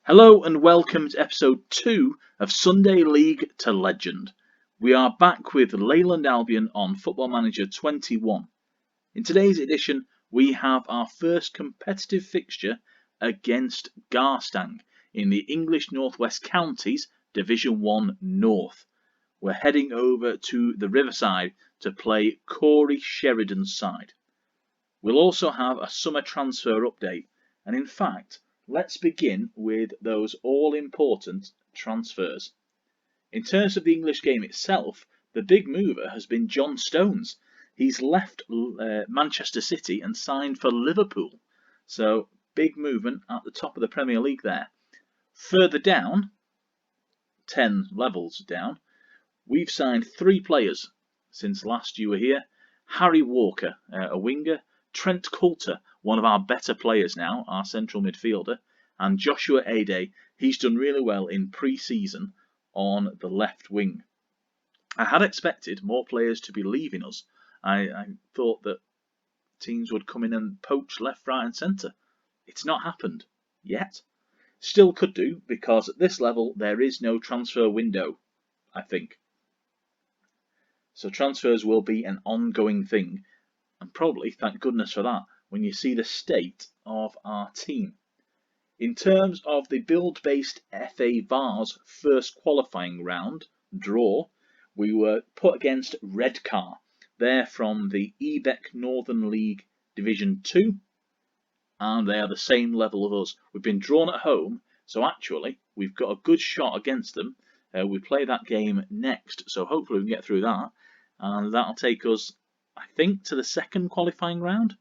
Hello and welcome to episode 2 of Sunday League to Legend. We are back with Leyland Albion on Football Manager 21. In today's edition, we have our first competitive fixture against Garstang in the English Northwest Counties Division 1 North. We're heading over to the Riverside to play Corey Sheridan's side. We'll also have a summer transfer update, and in fact, let's begin with those all-important transfers. In terms of the English game itself, the big mover has been John Stones. He's left Manchester City and signed for Liverpool. So, big movement at the top of the Premier League there. Further down, 10 levels down, we've signed 3 players since last you were here. Harry Walker, a winger. Trent Coulter, one of our better players now, our central midfielder, and Joshua Ade. He's done really well in pre-season on the left wing. I had expected more players to be leaving us. I thought that teams would come in and poach left, right and centre. It's not happened yet. Still could do, because at this level there is no transfer window, I think. So transfers will be an ongoing thing. And probably, thank goodness for that, when you see the state of our team. In terms of the build-based FA Vars first qualifying round draw, we were put against Redcar. They're from the EBEC Northern League Division 2, and they are the same level of us. We've been drawn at home, so actually we've got a good shot against them. We play that game next, so hopefully we can get through that, and that'll take us, I think, to the second qualifying round.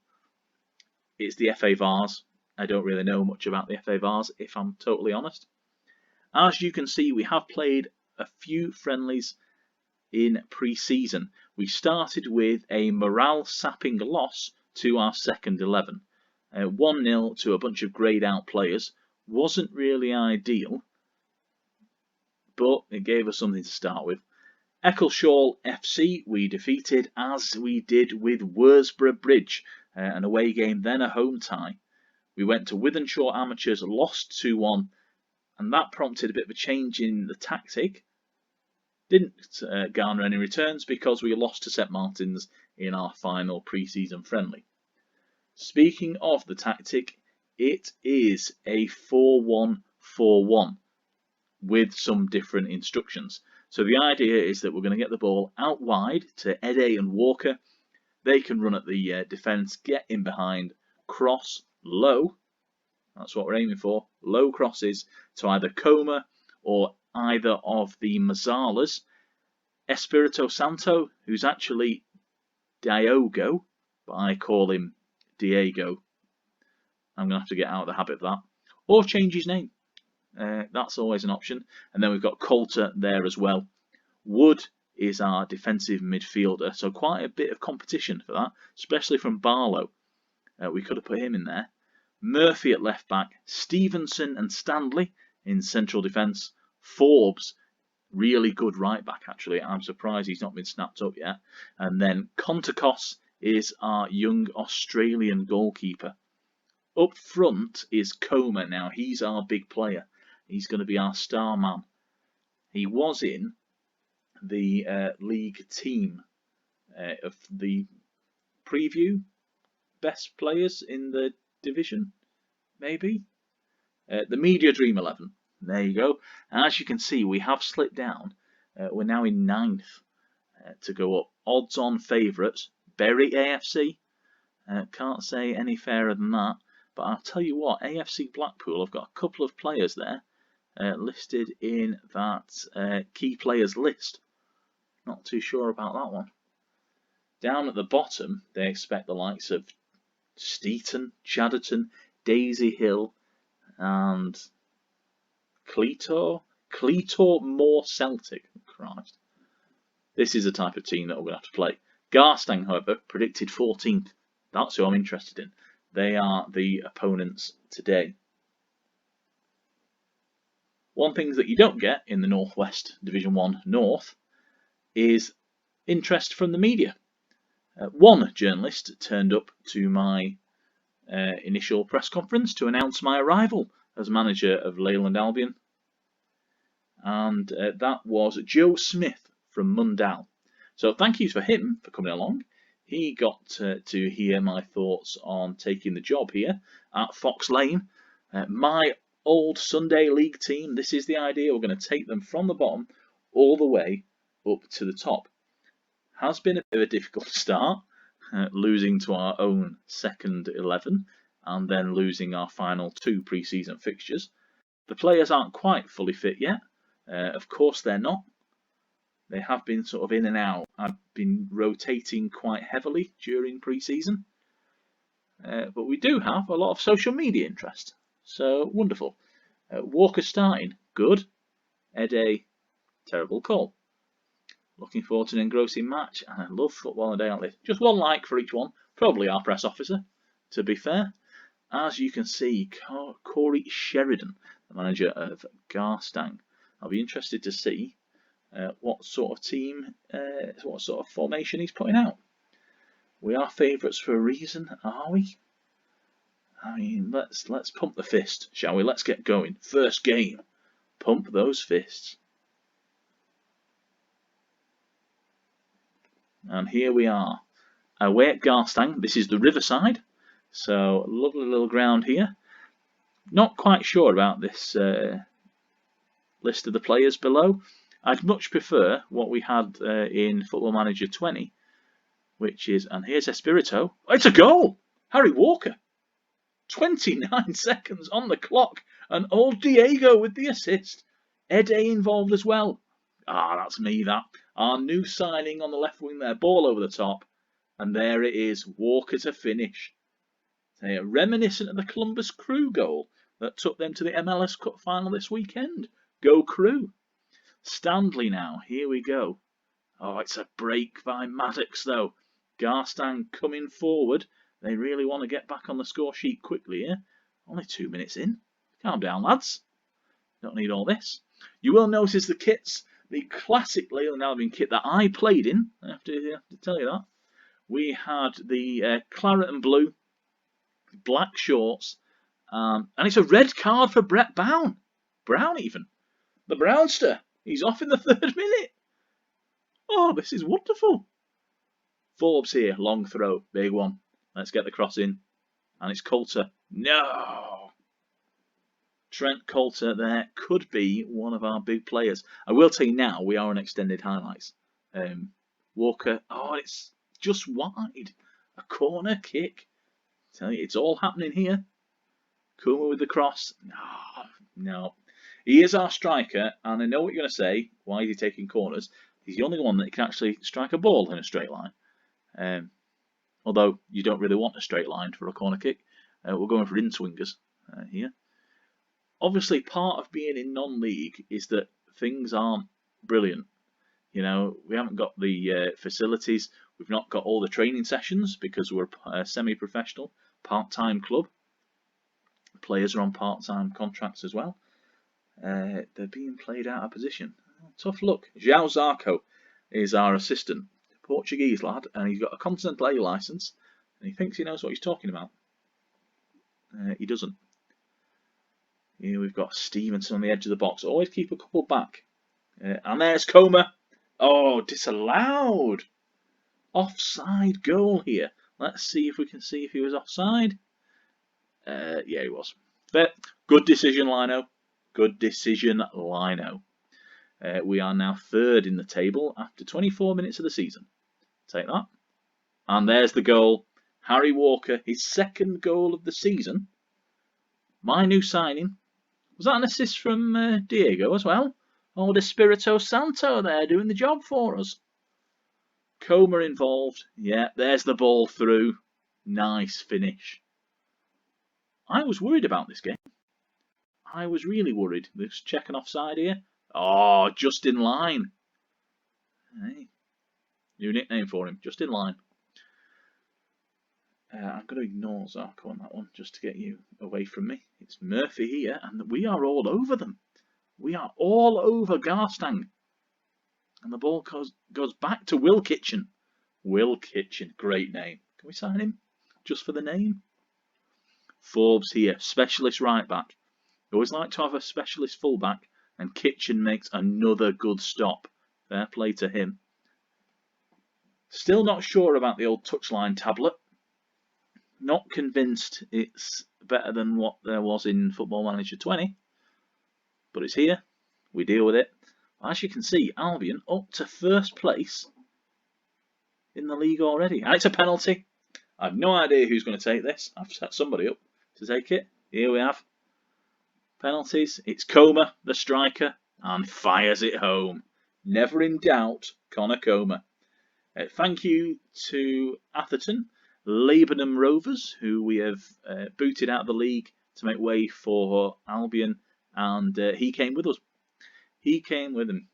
It's the FA Vars. I don't really know much about the FA Vars, if I'm totally honest. As you can see, we have played a few friendlies in pre-season. We started with a morale-sapping loss to our second 11. 1-0 to a bunch of greyed-out players. Wasn't really ideal, but it gave us something to start with. Eccleshall FC we defeated, as we did with Worsborough Bridge, an away game, then a home tie. We went to Wythenshawe Amateurs, lost 2-1, and that prompted a bit of a change in the tactic. Didn't garner any returns because we lost to St Martin's in our final pre-season friendly. Speaking of the tactic, it is a 4-1-4-1 with some different instructions. So the idea is that we're going to get the ball out wide to Ede and Walker. They can run at the defence, get in behind, cross low. That's what we're aiming for. Low crosses to either Coma or either of the Mazzalas. Espirito Santo, who's actually Diogo, but I call him Diego. I'm going to have to get out of the habit of that. Or change his name. That's always an option. And then we've got Coulter there as well. Wood is our defensive midfielder, so quite a bit of competition for that, especially from Barlow. We could have put him in there. Murphy at left back, Stevenson and Stanley in central defence. Forbes, really good right back actually. I'm surprised he's not been snapped up yet. And then Contakos is our young Australian goalkeeper. Up front is Coma now. He's our big player. He's going to be our star man. He was in the league team of the preview best players in the division, maybe? The Media Dream 11. There you go. And as you can see, we have slipped down. We're now in 9th to go up. Odds on favourites. Bury AFC. Can't say any fairer than that. But I'll tell you what, AFC Blackpool, I've got a couple of players there listed in that key players list. Not too sure about that one. Down at the bottom, they expect the likes of Steeton, Chadderton, Daisy Hill, and Cleator more Celtic. Christ. This is the type of team that we're going to have to play. Garstang, however, predicted 14th. That's who I'm interested in. They are the opponents today. One thing that you don't get in the Northwest Division 1 North is interest from the media. One journalist turned up to my initial press conference to announce my arrival as manager of Leyland Albion. And that was Joe Smith from Mundell. So thank you for him for coming along. He got to hear my thoughts on taking the job here at Fox Lane. My old Sunday League team, this is the idea. We're going to take them from the bottom all the way up to the top. Has been a bit of a difficult start, losing to our own second 11 and then losing our final 2 pre-season fixtures. The players aren't quite fully fit yet. Of course they're not. They have been sort of in and out. I've been rotating quite heavily during pre-season. But we do have a lot of social media interest. So, wonderful. Walker starting. Good. Ede, terrible call. Looking forward to an engrossing match. And I love football a day like this. Just 1 like for each one. Probably our press officer, to be fair. As you can see, Corey Sheridan, the manager of Garstang. I'll be interested to see what sort of team, what sort of formation he's putting out. We are favourites for a reason, are we? I mean, let's pump the fist, shall we? Let's get going. First game. Pump those fists. And here we are. Away at Garstang. This is the Riverside. So, lovely little ground here. Not quite sure about this list of the players below. I'd much prefer what we had in Football Manager 20, which is, and here's Espirito. Oh, it's a goal! Harry Walker. 29 seconds on the clock, and old Diego with the assist. Ede involved as well. Ah, that's me, that. Our new signing on the left wing there, ball over the top, and there it is, Walker to finish. Reminiscent of the Columbus Crew goal that took them to the MLS Cup final this weekend. Go Crew. Stanley now, here we go. Oh, it's a break by Maddox though. Garstang coming forward. They really want to get back on the score sheet quickly here. Only 2 minutes in. Calm down, lads. Don't need all this. You will notice the kits. The classic Leyland Albion kit that I played in. I have to tell you that. We had the claret and blue, black shorts, and it's a red card for Brett Brown. Brown even. The Brownster. He's off in the 3rd minute. Oh, this is wonderful. Forbes here, long throw, big one. Let's get the cross in. And it's Coulter. No! Trent Coulter there could be one of our big players. I will tell you now, we are on extended highlights. Walker, oh, it's just wide. A corner kick. Tell you, it's all happening here. Kuma with the cross. No. He is our striker, and I know what you're going to say. Why is he taking corners? He's the only one that can actually strike a ball in a straight line. Although you don't really want a straight line for a corner kick. We're going for in-swingers here. Obviously, part of being in non-league is that things aren't brilliant. You know, we haven't got the facilities. We've not got all the training sessions because we're a semi-professional, part-time club. Players are on part-time contracts as well. They're being played out of position. Tough luck. João Zarco is our assistant. Portuguese lad, and he's got a Continental A licence, and he thinks he knows what he's talking about. He doesn't. Here we've got Stevenson on the edge of the box. Always keep a couple back. And there's Coma. Oh, disallowed. Offside goal here. Let's see if we can see if he was offside. Yeah, he was. But good decision, Lino. Good decision, Lino. We are now 3rd in the table after 24 minutes of the season. Take that. And there's the goal. Harry Walker, his 2nd goal of the season. My new signing. Was that an assist from Diego as well? Old Espirito Santo there doing the job for us. Coma involved. Yeah, there's the ball through. Nice finish. I was worried about this game. I was really worried. Let's check an offside here. Oh, just in line. Hey. New nickname for him, just in line. I'm going to ignore Zarco on that one, just to get you away from me. It's Murphy here, and we are all over them. We are all over Garstang. And the ball goes back to Will Kitchen. Will Kitchen, great name. Can we sign him? Just for the name? Forbes here, specialist right back. We always like to have a specialist fullback, and Kitchen makes another good stop. Fair play to him. Still not sure about the old touchline tablet. Not convinced it's better than what there was in Football Manager 20. But it's here. We deal with it. As you can see, Albion up to first place in the league already. And it's a penalty. I have no idea who's going to take this. I've set somebody up to take it. Here we have penalties. It's Comer, the striker, and fires it home. Never in doubt, Connor Comer. Thank you to Atherton, Lebanon Rovers, who we have booted out of the league to make way for Albion, and he came with us. He came with them.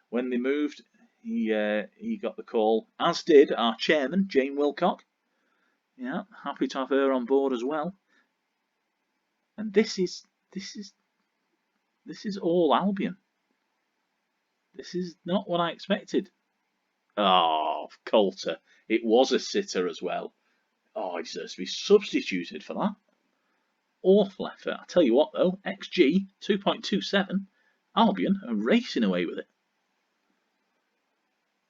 When they moved, he got the call, as did our chairman, Jane Wilcock. Yeah, happy to have her on board as well. And this is all Albion. This is not what I expected. Oh, Coulter. It was a sitter as well. Oh, he deserves to be substituted for that. Awful effort. I tell you what though, XG 2.27. Albion are racing away with it.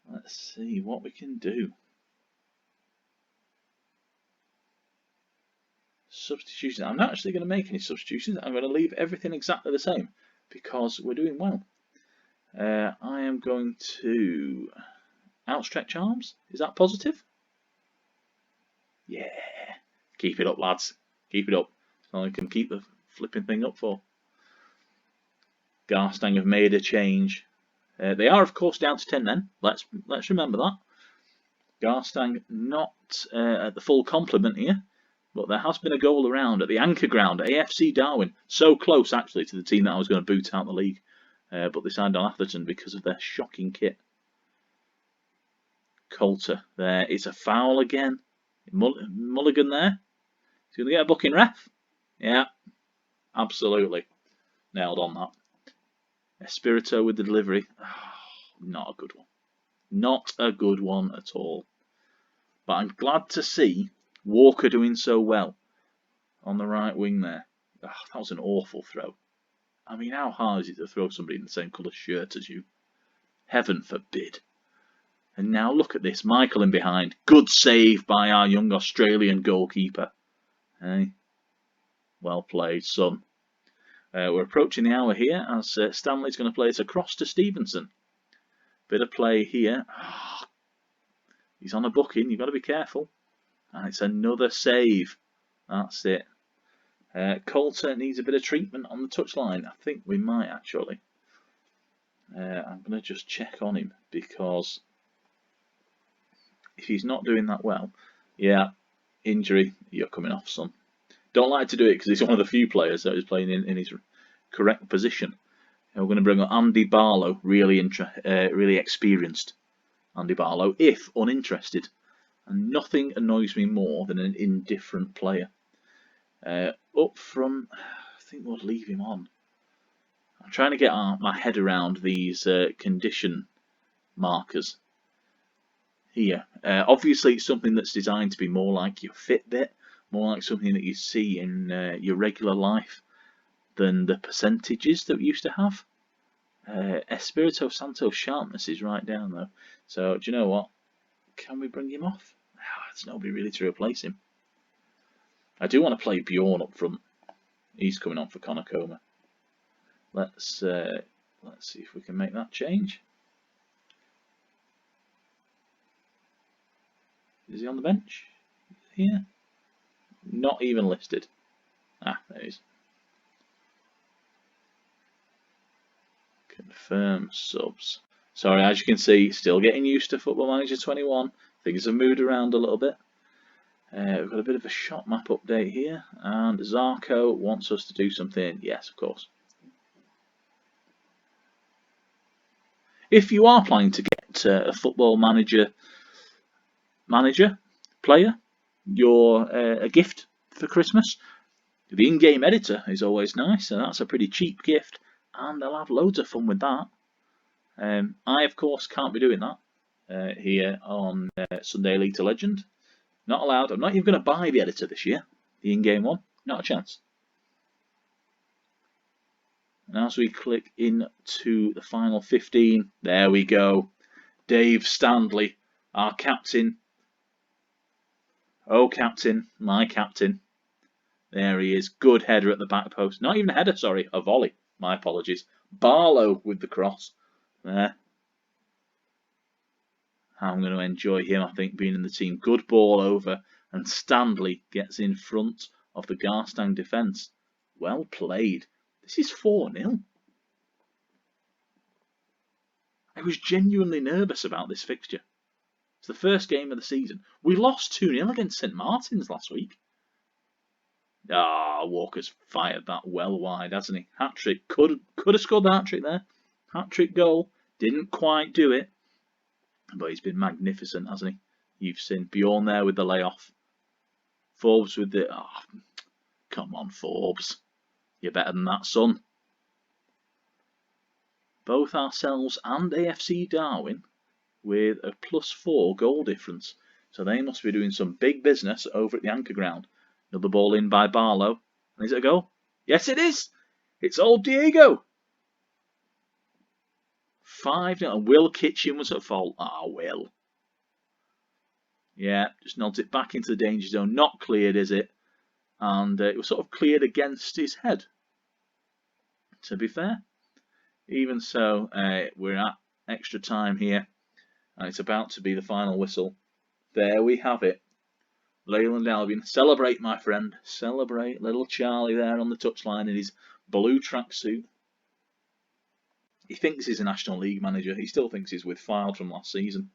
Let's see what we can do. Substitutions. I'm not actually going to make any substitutions. I'm going to leave everything exactly the same because we're doing well. I am going to outstretch arms. Is that positive? Yeah. Keep it up, lads. Keep it up. So I can keep the flipping thing up for. Garstang have made a change. They are, of course, down to 10 men. Let's remember that. Garstang not at the full complement here, but there has been a goal around at the anchor ground, AFC Darwin. So close, actually, to the team that I was going to boot out the league. But they signed on Atherton because of their shocking kit. Coulter, there is a foul again. Mulligan there. He's going to get a booking, ref. Yeah, absolutely. Nailed on that. Espirito with the delivery. Oh, not a good one. Not a good one at all. But I'm glad to see Walker doing so well on the right wing there. Oh, that was an awful throw. I mean, how hard is it to throw somebody in the same colour shirt as you? Heaven forbid. And now look at this. Michael in behind. Good save by our young Australian goalkeeper. Hey, well played, son. We're approaching the hour here as Stanley's going to play it across to Stevenson. Bit of play here. Oh, he's on a booking. You've got to be careful. And it's another save. That's it. Coulter needs a bit of treatment on the touchline. I think we might actually. I'm going to just check on him because if he's not doing that well, yeah, injury, you're coming off, son. Don't like to do it because he's one of the few players that is playing in his correct position. And we're going to bring on Andy Barlow, really experienced Andy Barlow, if uninterested. And nothing annoys me more than an indifferent player. Up front, I think we'll leave him on. I'm trying to get my head around these condition markers here. Obviously, it's something that's designed to be more like your Fitbit, more like something that you see in your regular life than the percentages that we used to have. Espirito Santo's sharpness is right down though. So, do you know what? Can we bring him off? There's nobody really to replace him. I do want to play Bjorn up front. He's coming on for Connor Comer. Let's see if we can make that change. Is he on the bench? Here? Not even listed. There he is. Confirm subs. Sorry, as you can see, still getting used to Football Manager 21. Things have moved around a little bit. We've got a bit of a shot map update here, and Zarko wants us to do something. Yes, of course. If you are planning to get a Football Manager player, a gift for Christmas, the in-game editor is always nice, and that's a pretty cheap gift, and they'll have loads of fun with that. I, of course, can't be doing that here on Sunday League to Legend. Not allowed. I'm not even going to buy the editor this year, the in-game one. Not a chance. And as we click into the final 15, there we go. Dave Standley, our captain. Oh, captain, my captain. There he is. Good header at the back post. Not even a header, sorry, a volley. My apologies. Barlow with the cross. There. I'm going to enjoy him, I think, being in the team. Good ball over, and Standley gets in front of the Garstang defence. Well played. This is 4-0. I was genuinely nervous about this fixture. It's the first game of the season. We lost 2-0 against St Martin's last week. Walker's fired that well wide, hasn't he? Hat-trick. Could have scored the hat-trick there. Hat-trick goal. Didn't quite do it. But he's been magnificent, hasn't he? You've seen Bjorn there with the layoff. Forbes with the... come on, Forbes. You're better than that, son. Both ourselves and AFC Darwin with a +4 goal difference. So they must be doing some big business over at the Anchor Ground. Another ball in by Barlow. And is it a goal? Yes, it is. It's old Diego. 5-0. And Will Kitchen was at fault. Will. Yeah, just nods it back into the danger zone. Not cleared, is it? And it was sort of cleared against his head. To be fair. Even so, we're at extra time here. And it's about to be the final whistle. There we have it. Leyland Albion. Celebrate, my friend. Celebrate. Little Charlie there on the touchline in his blue tracksuit. He thinks he's a National League manager. He still thinks he's with Fylde from last season.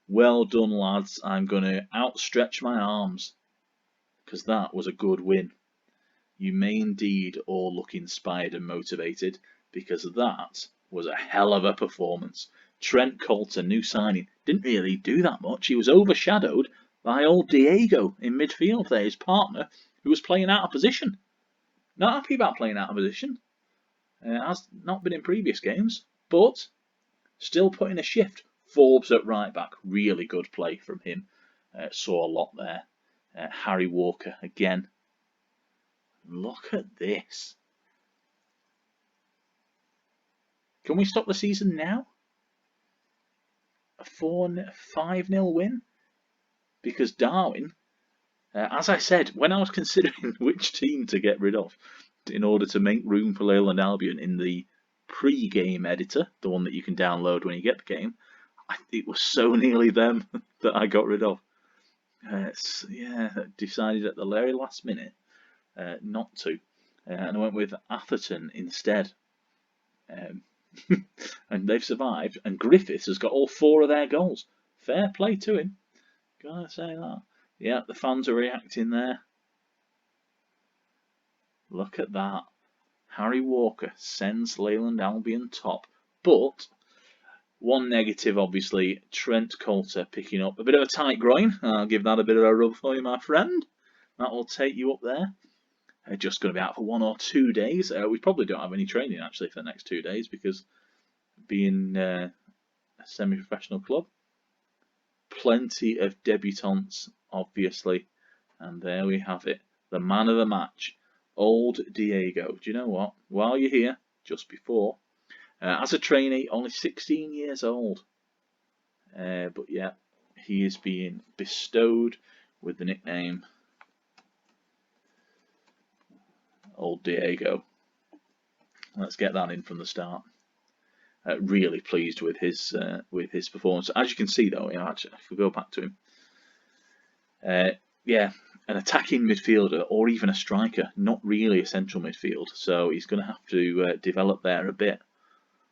Well done, lads. I'm going to outstretch my arms. Because that was a good win. You may indeed all look inspired and motivated. Because that was a hell of a performance. Trent Coulter, new signing, didn't really do that much. He was overshadowed by old Diego in midfield there, his partner, who was playing out of position. Not happy about playing out of position. Has not been in previous games, but still putting a shift. Forbes at right back, really good play from him. Saw a lot there. Harry Walker again. Look at this. Can we stop the season now? A 5-0 win? Because Darwin, as I said, when I was considering which team to get rid of in order to make room for Leyland Albion in the pre-game editor, the one that you can download when you get the game, it was so nearly them that I got rid of. Yeah, decided at the very last minute not to. And I went with Atherton instead. And they've survived, and Griffiths has got all 4 of their goals. Fair play to him. Gotta say that. Yeah, the fans are reacting there. Look at that. Harry Walker sends Leyland Albion top. But one negative, obviously, Trent Coulter picking up a bit of a tight groin. I'll give that a bit of a rub for you, my friend. That will take you up there. Just going to be out for 1 or 2 days. We probably don't have any training actually for the next 2 days because being a semi-professional club, plenty of debutants obviously, and there we have it, the man of the match, old Diego. Do you know what? While you're here, just before, as a trainee, only 16 years old, but yeah, he is being bestowed with the nickname Old Diego. Let's get that in from the start. Really pleased with his performance. As you can see, though, actually, if we go back to him, yeah, an attacking midfielder or even a striker, not really a central midfield. So he's going to have to develop there a bit.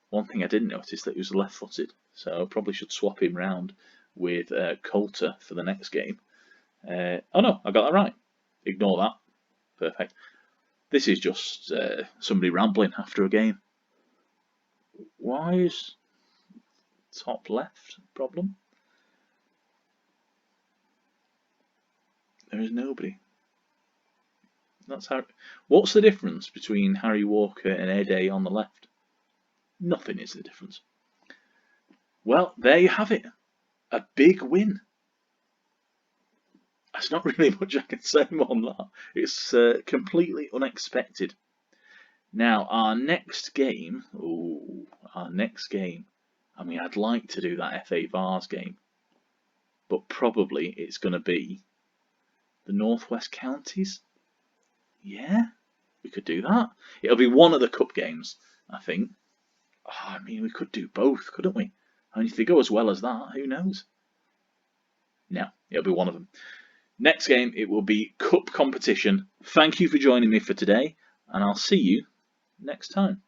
One thing I didn't notice that he was left-footed, so I probably should swap him round with Coulter for the next game. Oh no, I got that right. Ignore that. Perfect. This is just somebody rambling after a game. Why is top left a problem? There is nobody. That's how. What's the difference between Harry Walker and Ede on the left? Nothing is the difference. Well, there you have it. A big win. There's not really much I can say more than that. It's completely unexpected. Now, our next game, I mean, I'd like to do that FA Vars game, but probably it's going to be the Northwest Counties. Yeah, we could do that. It'll be one of the cup games, I think. Oh, I mean, we could do both, couldn't we? I mean, if they go as well as that, who knows? No, it'll be one of them. Next game, it will be cup competition. Thank you for joining me for today, and I'll see you next time.